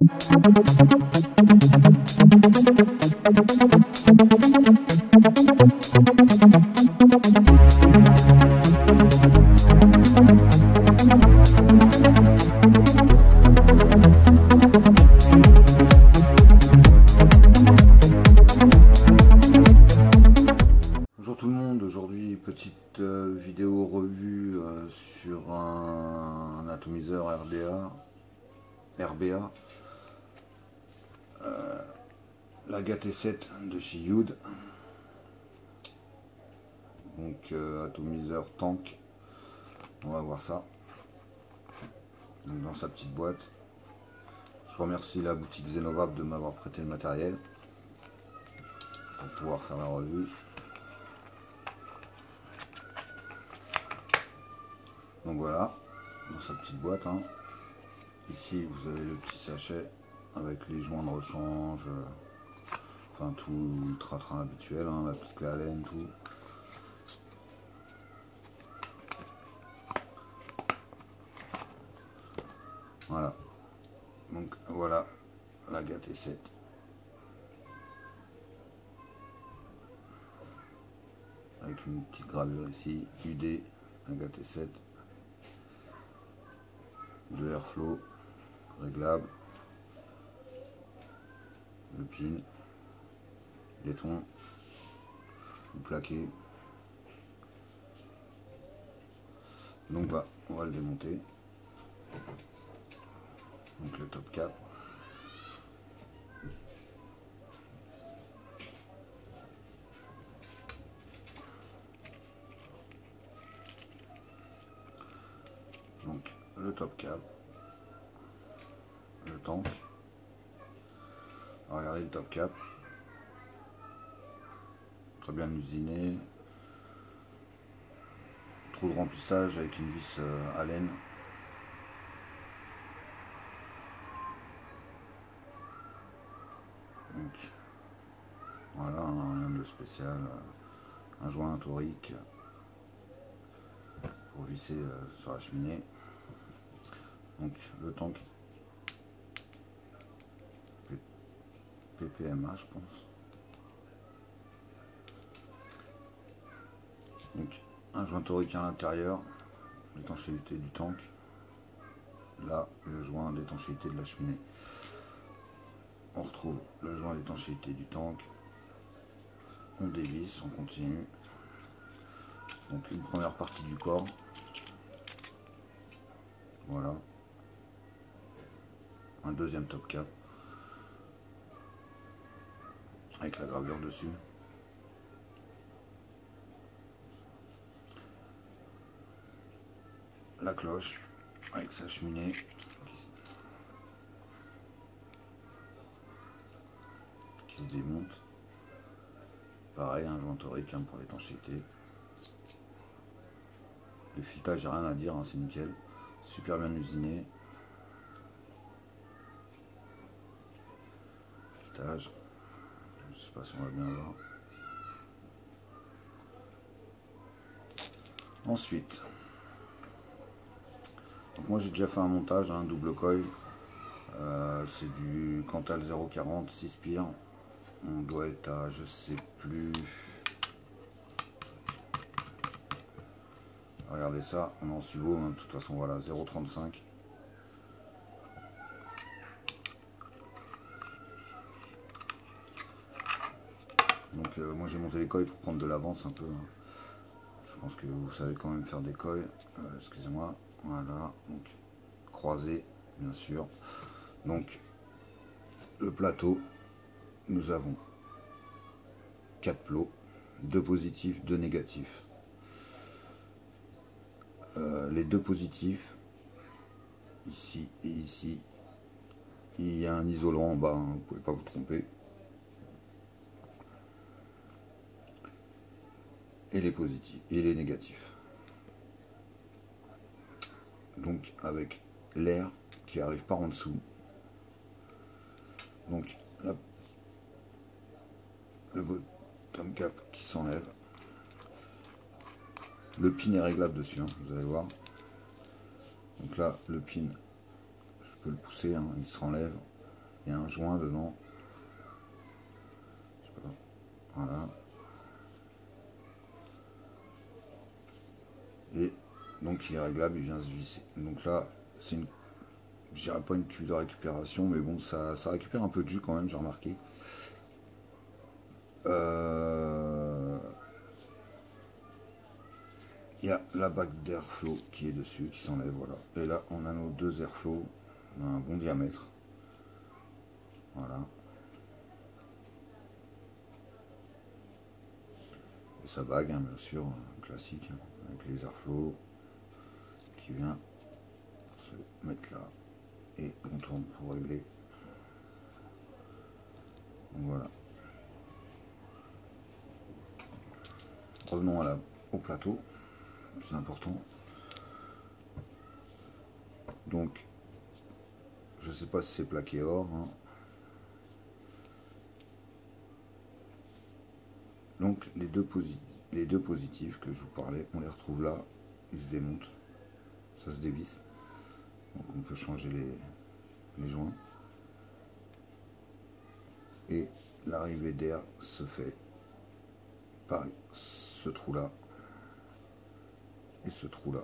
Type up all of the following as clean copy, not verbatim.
Bonjour tout le monde, aujourd'hui petite vidéo revue sur un atomiseur RBA, la GAT-7 de chez Yud, donc atomiseur tank, on va voir ça, donc dans sa petite boîte. Je remercie la boutique Xenovap de m'avoir prêté le matériel pour pouvoir faire la revue. Donc voilà, dans sa petite boîte, hein. Ici vous avez le petit sachet avec les joints de rechange, enfin tout le train habituel, hein, la petite clé à laine, tout. Voilà, donc voilà la GAT-7. Avec une petite gravure ici, UD, la GAT-7. De airflow réglable, le pin, laiton, le plaqué. Donc bah, on va le démonter. Donc le top cap. Donc le top cap, le tank. Alors, regardez le top cap, très bien usiné, trou de remplissage avec une vis à laine. Donc voilà, rien de spécial, un joint torique pour visser sur la cheminée. Donc le tank PPMA, je pense. Donc un joint torique à l'intérieur, l'étanchéité du tank. Là, le joint d'étanchéité de la cheminée. On retrouve le joint d'étanchéité du tank. On dévisse, on continue. Donc une première partie du corps. Voilà. Un deuxième top cap. Avec la gravure dessus. La cloche avec sa cheminée qui se démonte. Pareil, un joint torique pour l'étanchéité. Le filetage, j'ai rien à dire, hein, c'est nickel. Super bien usiné. Filetage. Je sais pas si on va bien voir. Ensuite, donc moi j'ai déjà fait un montage, un double coil. C'est du Cantal 040 6 spires. On doit être à, je sais plus. Regardez ça, on est en subo, hein, de toute façon voilà, 0,35. Donc moi j'ai monté les coils pour prendre de l'avance un peu. Hein. Je pense que vous savez quand même faire des coils. Excusez-moi, voilà, donc croisé bien sûr. Donc le plateau, nous avons 4 plots, 2 positifs, 2 négatifs. Les 2 positifs, ici et ici, il y a un isolant en bas, hein, vous ne pouvez pas vous tromper. Et les positifs et les négatifs. Donc avec l'air qui arrive par en dessous. Donc là, le bottom cap qui s'enlève. Le pin est réglable dessus, hein, vous allez voir. Donc là, le pin, je peux le pousser, hein, il se renlève. Il y a un joint dedans. Je sais pas. Voilà. Et donc il est réglable, il vient se visser. Donc là, c'est une, je dirais pas une cuve de récupération, mais bon, ça récupère un peu de jus quand même, j'ai remarqué. Euh, Il y a la bague d'airflow qui est dessus, qui s'enlève, voilà. Et là, on a nos deux airflow d'un bon diamètre. Voilà. Et sa bague, hein, bien sûr, classique, hein, avec les airflow qui vient se mettre là. Et on tourne pour régler. Donc voilà. Revenons au plateau, c'est important. Donc, je sais pas si c'est plaqué or, hein. Donc les deux positifs que je vous parlais, on les retrouve là, ils se démontent, ça se dévisse. Donc on peut changer les joints. Et l'arrivée d'air se fait par ce trou là et ce trou là.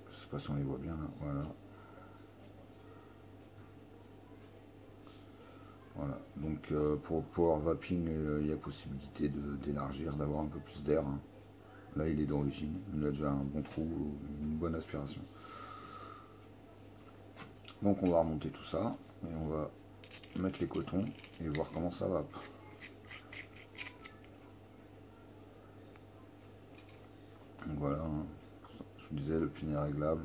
Je sais pas si on les voit bien là, voilà. Voilà, donc pour Power Vaping, il y a possibilité d'élargir, d'avoir un peu plus d'air, hein. Là il est d'origine, il a déjà un bon trou, une bonne aspiration. Donc on va remonter tout ça et on va mettre les cotons et voir comment ça va. Donc voilà, hein. Je vous disais, le pin est réglable.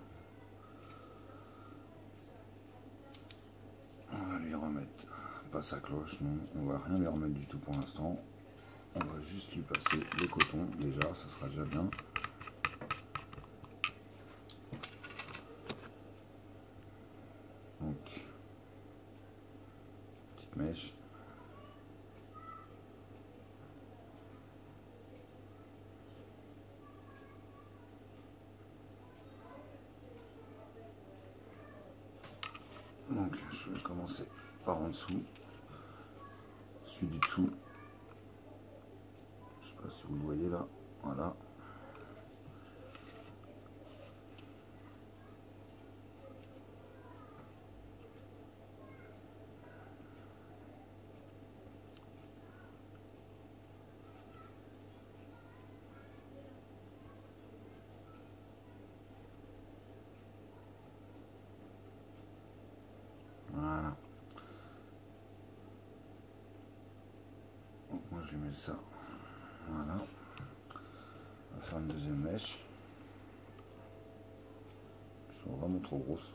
On va lui remettre, pas sa cloche, non, on va rien lui remettre du tout pour l'instant. On va juste lui passer les cotons, déjà, ça sera déjà bien. Donc, petite mèche. Donc, je vais commencer par en dessous, celui du dessous. Je sais pas si vous le voyez là, voilà. Voilà. Donc moi je mets ça. Voilà. On va faire une deuxième mèche. Elles sont vraiment trop grosses.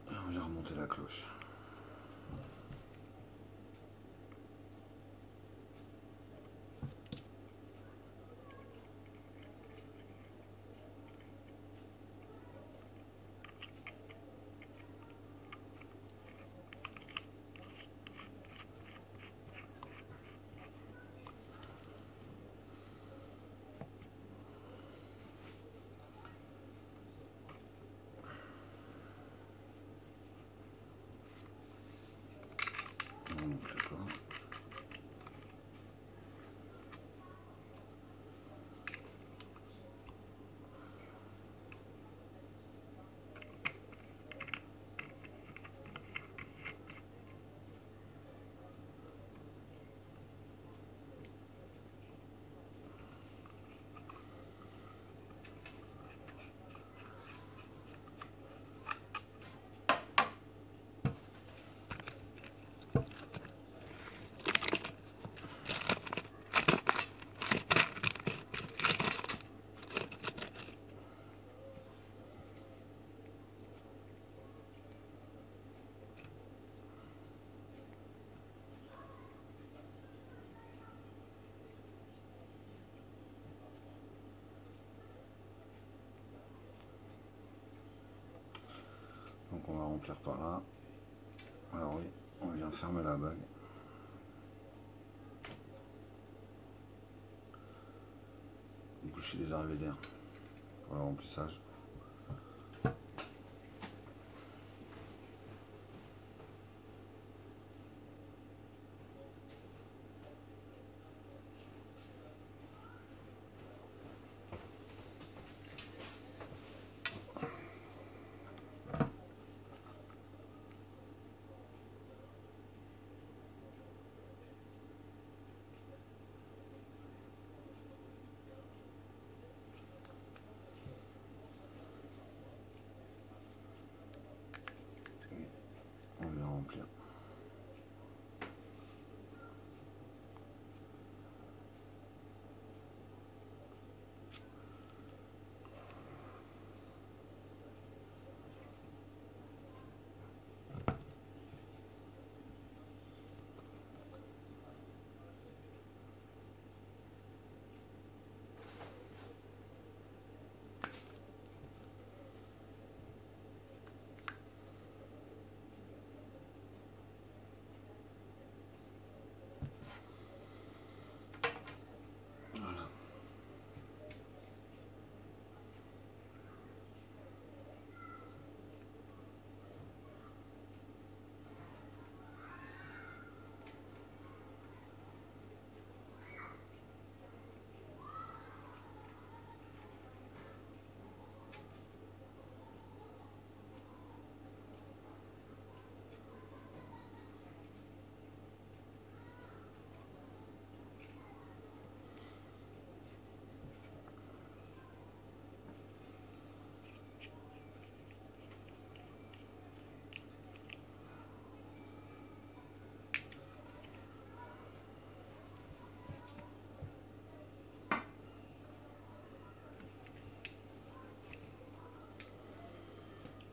Et on vient remonter la cloche. Donc on va remplir par là. Alors oui, on vient fermer la bague. Boucher les arrivées d'air pour le remplissage. On vient remplir.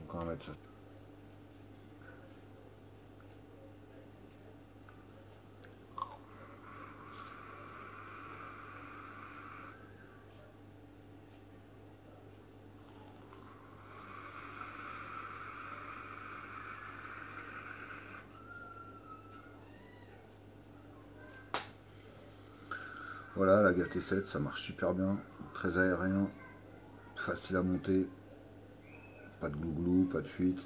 Donc on va mettre ça. Voilà, la GAT7, ça marche super bien, très aérien, facile à monter, pas de glouglou, pas de fuite.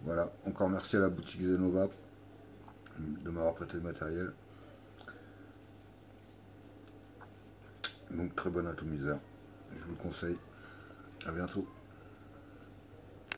Voilà, encore merci à la boutique Zenova de m'avoir prêté le matériel. Donc très bon atomiseur, je vous le conseille. À bientôt.